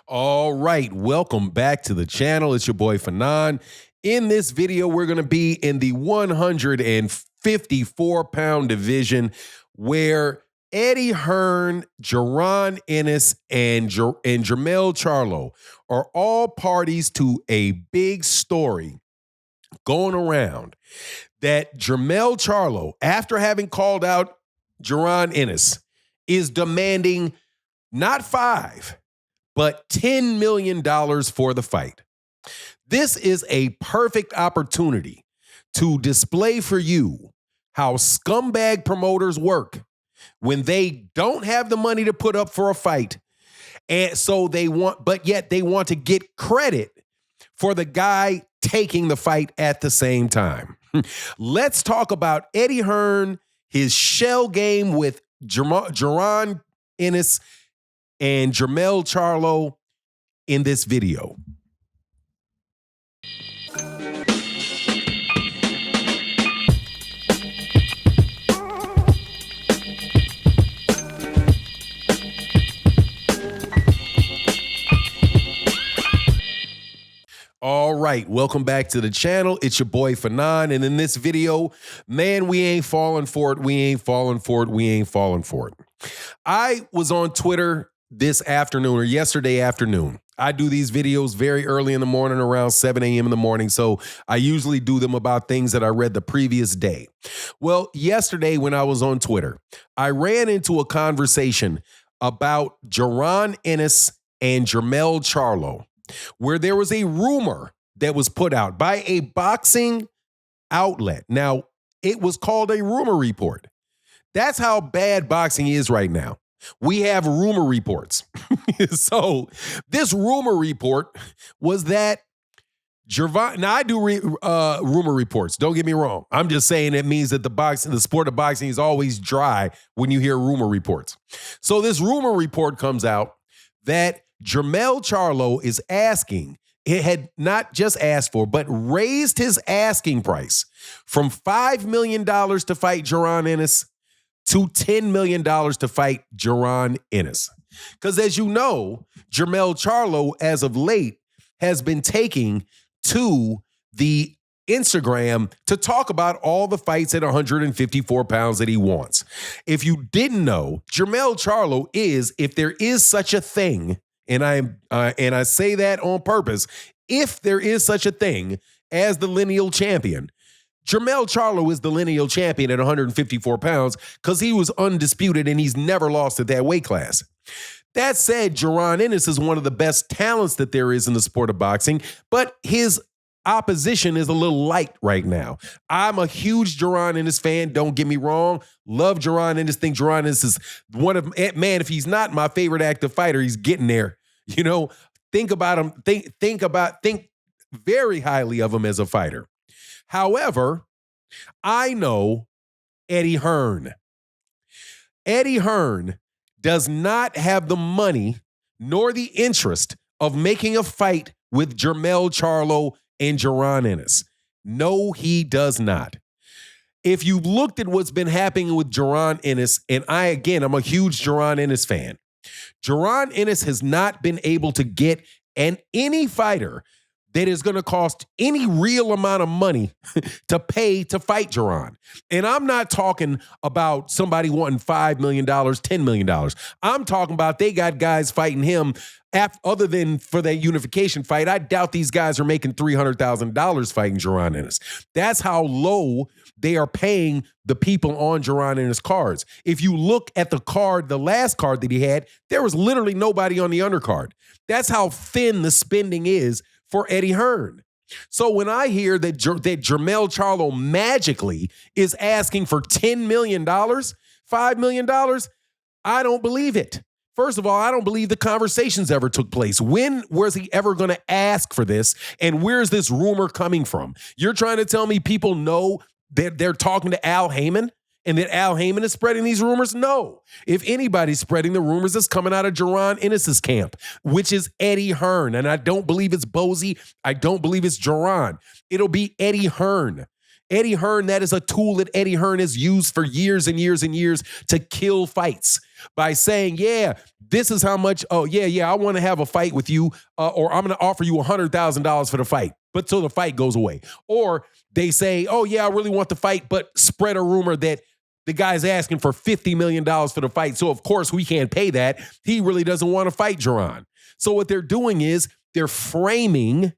All right, welcome back to the channel. It's your boy Fanon. In this video, we're going to be in the 154-pound division where Eddie Hearn, Jaron Ennis, and Jermell Charlo are all parties to a big story going around that Jermell Charlo, after having called out Jaron Ennis, is demanding not $5, but $10 million for the fight. This is a perfect opportunity to display for you how scumbag promoters work when they don't have the money to put up for a fight. And so but yet they want to get credit for the guy taking the fight at the same time. Let's talk about Eddie Hearn, his shell game with Jaron Ennis and Jermell Charlo in this video. All right, welcome back to the channel. It's your boy Fanon, and in this video, man, we ain't falling for it. We ain't falling for it. We ain't falling for it. I was on Twitter this afternoon or yesterday afternoon. I do these videos very early in the morning, around 7 a.m. in the morning, so I usually do them about things that I read the previous day. Well, yesterday when I was on Twitter, I ran into a conversation about Jaron Ennis and Jermell Charlo, where there was a rumor that was put out by a boxing outlet. Now, it was called a rumor report. That's how bad boxing is right now. We have rumor reports. So this rumor report was that now I do rumor reports. Don't get me wrong. I'm just saying it means that the sport of boxing is always dry when you hear rumor reports. So this rumor report comes out that Jermell Charlo is asking, it had not just asked for, but raised his asking price from $5 million to fight Jaron Ennis to $10 million to fight Jaron Ennis. Because as you know, Jermell Charlo, as of late, has been taking to the Instagram to talk about all the fights at 154 pounds that he wants. If you didn't know, Jermell Charlo is, if there is such a thing, and I say that on purpose, if there is such a thing as the lineal champion, Jermell Charlo is the lineal champion at 154 pounds because he was undisputed and he's never lost at that weight class. That said, Jaron Ennis is one of the best talents that there is in the sport of boxing, but his opposition is a little light right now. I'm a huge Jaron Ennis fan. Don't get me wrong. Love Jaron Ennis. Think Jaron Ennis is one of, man, if he's not my favorite active fighter, he's getting there. You know, think about him. Think very highly of him as a fighter. However, I know Eddie Hearn. Eddie Hearn does not have the money nor the interest of making a fight with Jermell Charlo and Jaron Ennis. No, he does not. If you looked at what's been happening with Jaron Ennis, and I'm a huge Jaron Ennis fan. Jaron Ennis has not been able to get any fighter that is going to cost any real amount of money to pay to fight Jaron. And I'm not talking about somebody wanting $5 million, $10 million. I'm talking about they got guys fighting him other than for that unification fight. I doubt these guys are making $300,000 fighting Jaron Ennis. That's how low they are paying the people on Jaron Ennis cards. If you look at the card, the last card that he had, there was literally nobody on the undercard. That's how thin the spending is for Eddie Hearn. So when I hear that Jermell Charlo magically is asking for $10 million, $5 million, I don't believe it. First of all, I don't believe the conversations ever took place. When was he ever going to ask for this? And where's this rumor coming from? You're trying to tell me people know that they're talking to Al Heyman and that Al Heyman is spreading these rumors? No. If anybody's spreading the rumors, it's coming out of Jaron Ennis' camp, which is Eddie Hearn. And I don't believe it's Bozy. I don't believe it's Jaron. It'll be Eddie Hearn. Eddie Hearn, that is a tool that Eddie Hearn has used for years and years and years to kill fights. by saying, yeah, this is how much, oh, yeah, I want to have a fight with you, or I'm going to offer you $100,000 for the fight, but till the fight goes away. Or they say, oh, yeah, I really want the fight, but spread a rumor that the guy's asking for $50 million for the fight. So, of course, we can't pay that. He really doesn't want to fight Jaron. So what they're doing is they're framing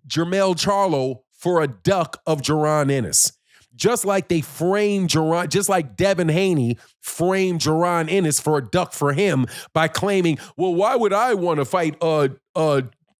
Jermell Charlo for a duck of Jaron Ennis. Just like they framed Jaron, just like Devin Haney framed Jaron Ennis for a duck for him by claiming, well, why would I want to fight, why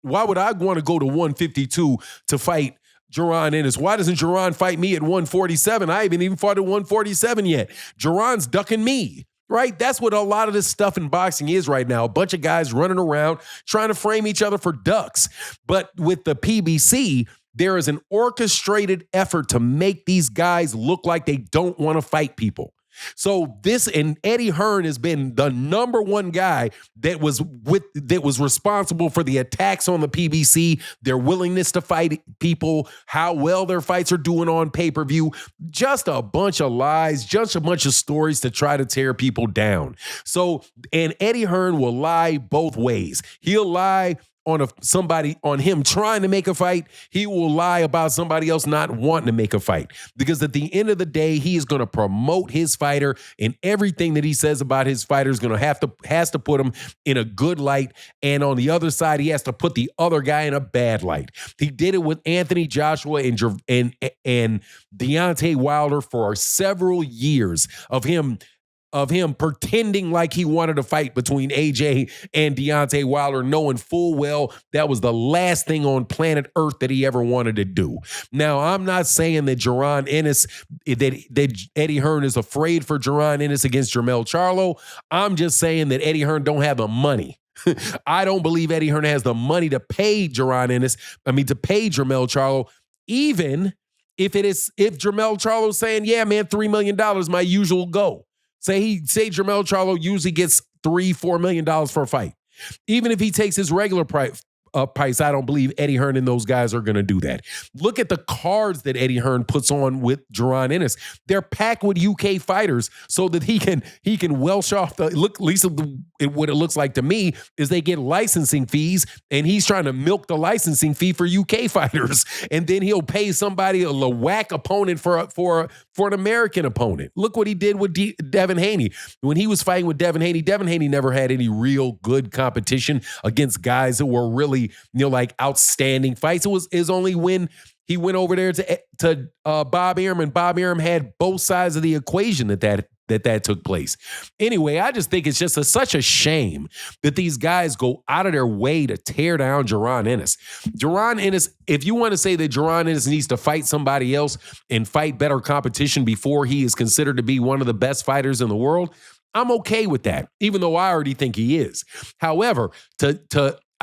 would I want to go to 152 to fight Jaron Ennis? Why doesn't Jaron fight me at 147? I haven't even fought at 147 yet. Jaron's ducking me, right? That's what a lot of this stuff in boxing is right now. A bunch of guys running around trying to frame each other for ducks. But with the PBC, there is an orchestrated effort to make these guys look like they don't want to fight people. So this, and Eddie Hearn has been the number one guy that was responsible for the attacks on the PBC, their willingness to fight people, how well their fights are doing on pay-per-view, just a bunch of lies, just a bunch of stories to try to tear people down. So, and Eddie Hearn will lie both ways. He'll lie on him trying to make a fight. He will lie about somebody else not wanting to make a fight, because at the end of the day, he is going to promote his fighter, and everything that he says about his fighter is going to has to put him in a good light. And on the other side, he has to put the other guy in a bad light. He did it with Anthony Joshua and Deontay Wilder for several years of him pretending like he wanted to fight between AJ and Deontay Wilder, knowing full well that was the last thing on planet Earth that he ever wanted to do. Now, I'm not saying that Jaron Ennis, that Eddie Hearn is afraid for Jaron Ennis against Jermell Charlo. I'm just saying that Eddie Hearn don't have the money. I don't believe Eddie Hearn has the money to pay to pay Jermell Charlo, even if Jermell Charlo's saying, yeah, man, $3 million, my usual go. Say Jermell Charlo usually gets $3-4 million for a fight. Even if he takes his regular price, I don't believe Eddie Hearn and those guys are going to do that. Look at the cards that Eddie Hearn puts on with Jaron Ennis. They're packed with UK fighters so that he can welsh off at least what it looks like to me is they get licensing fees, and he's trying to milk the licensing fee for UK fighters, and then he'll pay somebody a whack opponent for an American opponent. Look what he did with Devin Haney. When he was fighting with Devin Haney never had any real good competition against guys that were really, like outstanding fights. It was only when he went over there to Bob Arum, and Bob Arum had both sides of the equation that took place. Anyway, I just think it's just such a shame that these guys go out of their way to tear down Jaron Ennis. Jaron Ennis, if you want to say that Jaron Ennis needs to fight somebody else and fight better competition before he is considered to be one of the best fighters in the world, I'm okay with that, even though I already think he is. However,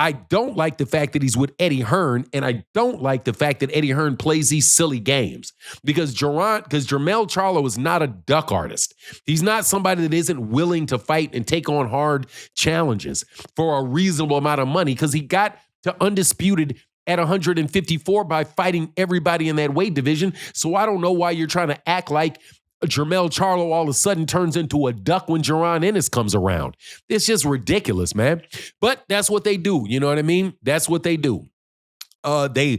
I don't like the fact that he's with Eddie Hearn, and I don't like the fact that Eddie Hearn plays these silly games, because Jermell Charlo is not a duck artist. He's not somebody that isn't willing to fight and take on hard challenges for a reasonable amount of money, because he got to undisputed at 154 by fighting everybody in that weight division. So I don't know why you're trying to act like Jermell Charlo all of a sudden turns into a duck when Jaron Ennis comes around. It's just ridiculous, man. But that's what they do. You know what I mean? That's what they do. They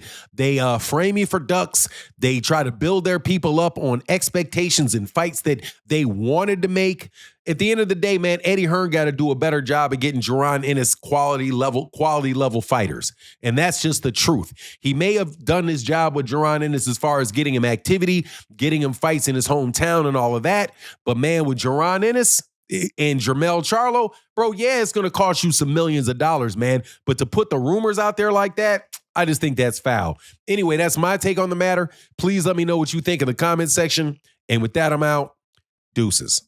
frame you for ducks. They try to build their people up on expectations and fights that they wanted to make. At the end of the day, man, Eddie Hearn got to do a better job of getting Jaron Ennis quality level fighters. And that's just the truth. He may have done his job with Jaron Ennis as far as getting him activity, getting him fights in his hometown and all of that. But man, with Jaron Ennis and Jermell Charlo, bro, yeah, it's going to cost you some millions of dollars, man. But to put the rumors out there like that, I just think that's foul. Anyway, that's my take on the matter. Please let me know what you think in the comment section. And with that, I'm out. Deuces.